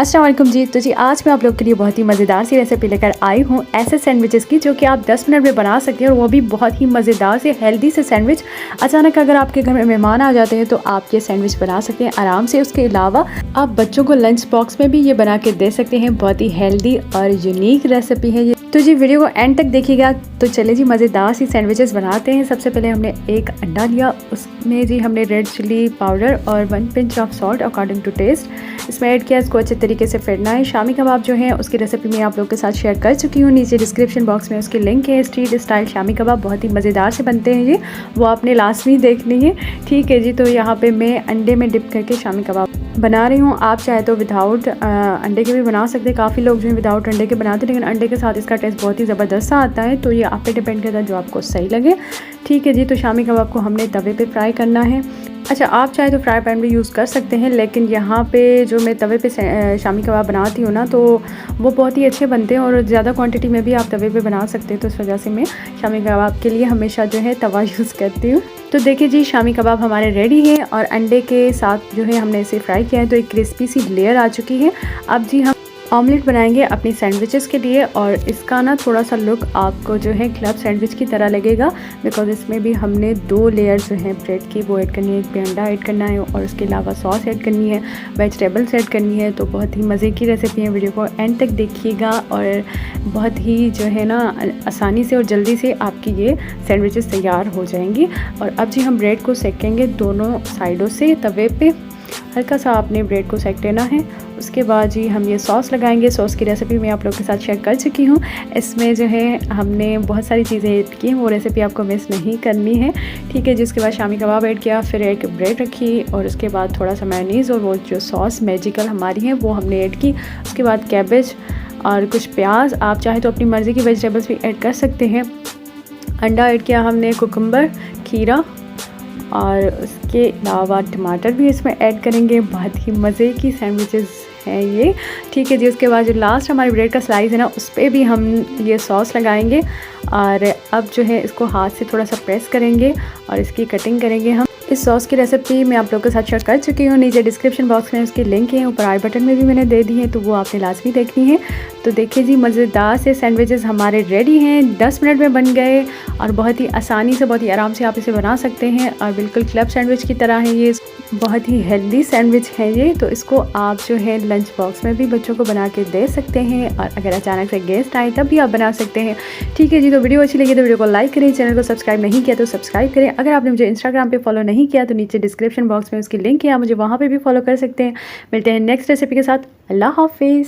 अस्सलाम वालेकुम जी। तो जी आज मैं आप लोग के लिए बहुत ही मज़ेदार सी रेसिपी लेकर आई हूँ ऐसे सैंडविचेस की जो कि आप 10 मिनट में बना सकते हैं और वो भी बहुत ही मज़ेदार से हेल्दी से सैंडविच। अचानक अगर आपके घर में मेहमान आ जाते हैं तो आप ये सैंडविच बना सकते हैं आराम से। उसके अलावा आप बच्चों को लंच बॉक्स में भी ये बना के दे सकते हैं। बहुत ही हेल्दी और यूनिक रेसिपी है ये। तो जी वीडियो को एंड तक देखिएगा। तो चले जी मज़ेदार सी सैंडविचेस बनाते हैं। सबसे पहले हमने एक अंडा लिया, उसमें जी हमने रेड चिली पाउडर और 1 pinch of salt according to taste इसमें ऐड किया। इसको अच्छे तरीके से फेंटना है। शामी कबाब जो है उसकी रेसिपी मैं आप लोगों के साथ शेयर कर चुकी हूँ, नीचे डिस्क्रिप्शन बॉक्स में उसकी लिंक है। स्ट्रीट स्टाइल शामी कबाब बहुत ही मज़ेदार से बनते हैं ये, वो आपने लास्ट में देखनी है। ठीक है जी। तो यहाँ पे मैं अंडे में डिप करके शामी कबाब बना रही हूँ। आप चाहे तो विदाउट अंडे के भी बना सकते हैं। काफ़ी लोग जो है विदाउट अंडे के बनाते हैं, लेकिन अंडे के साथ इसका टेस्ट बहुत ही ज़बरदस्त आता है। तो ये आप पे डिपेंड करता है जो आपको सही लगे। ठीक है जी। तो शामी कबाब को हमने तवे पे फ्राई करना है। अच्छा, आप चाहे तो फ्राई पैन भी यूज़ कर सकते हैं, लेकिन यहाँ पे जो मैं तवे पे शामी कबाब बनाती हूँ ना, तो वो बहुत ही अच्छे बनते हैं और ज़्यादा क्वांटिटी में भी आप तवे पे बना सकते हैं। तो इस वजह से मैं शामी कबाब के लिए हमेशा जो है तवा यूज़ करती हूँ। तो देखिए जी शामी कबाब हमारे रेडी है और अंडे के साथ जो है हमने इसे फ्राई किया है, तो एक क्रिस्पी सी लेयर आ चुकी है। अब जी हम ऑमलेट बनाएंगे अपनी सैंडविचेस के लिए, और इसका ना थोड़ा सा लुक आपको जो है क्लब सैंडविच की तरह लगेगा, बिकॉज इसमें भी हमने 2 लेयर जो है ब्रेड की वो ऐड करनी है। एक पे अंडा ऐड करना है और उसके अलावा सॉस ऐड करनी है, वेजिटेबल्स ऐड करनी है। तो बहुत ही मज़े की रेसिपी है, वीडियो को एंड तक देखिएगा और बहुत ही जो है ना आसानी से और जल्दी से आपकी ये सैंडविचेस तैयार हो जाएंगी। और अब जी हम ब्रेड को सेकेंगे दोनों साइडों से तवे पे। हल्का सा आपने ब्रेड को सेक लेना है। उसके बाद जी हम ये सॉस लगाएंगे। सॉस की रेसिपी मैं आप लोगों के साथ शेयर कर चुकी हूँ। इसमें जो है हमने बहुत सारी चीज़ें ऐड की हैं, वो रेसिपी आपको मिस नहीं करनी है। ठीक है। जिसके बाद शामी कबाब ऐड किया, फिर एक ब्रेड रखी और उसके बाद थोड़ा सा मेयोनीज़ और वो जो सॉस मैजिकल हमारी है वो हमने ऐड की। उसके बाद कैबेज और कुछ प्याज, आप चाहे तो अपनी मर्ज़ी की वेजिटेबल्स भी ऐड कर सकते हैं। अंडा ऐड किया हमने, कुकुम्बर, खीरा और उसके अलावा टमाटर भी इसमें ऐड करेंगे। बहुत ही मज़े की सैंडविचेस हैं ये। ठीक है जी। उसके बाद जो लास्ट हमारी ब्रेड का स्लाइस है ना, उस पर भी हम ये सॉस लगाएंगे और अब जो है इसको हाथ से थोड़ा सा प्रेस करेंगे और इसकी कटिंग करेंगे हम। इस सॉस की रेसिपी मैं आप लोगों के साथ शेयर कर चुकी हूँ, नीचे डिस्क्रिप्शन बॉक्स में उसकी लिंक है, ऊपर आई बटन में भी मैंने दे दी है, तो वो आपने लाजमी देखनी है। तो देखिए जी मज़ेदार से सैंडविचेस हमारे रेडी हैं, 10 मिनट में बन गए और बहुत ही आसानी से बहुत ही आराम से आप इसे बना सकते हैं और बिल्कुल क्लब सैंडविच की तरह है ये। बहुत ही हेल्दी सैंडविच है ये। तो इसको आप जो है लंच बॉक्स में भी बच्चों को बना के दे सकते हैं और अगर अचानक से गेस्ट आए तब भी आप बना सकते हैं। ठीक है जी। तो वीडियो अच्छी लगी तो वीडियो को लाइक करें, चैनल को सब्सक्राइब नहीं किया तो सब्सक्राइब करें। अगर आपने मुझे इंस्टाग्राम पे फॉलो नहीं किया तो नीचे डिस्क्रिप्शन बॉक्स में उसकी लिंक है, आप मुझे वहाँ पे भी फॉलो कर सकते हैं। मिलते हैं नेक्स्ट रेसिपी के साथ। अल्लाह हाफिज़।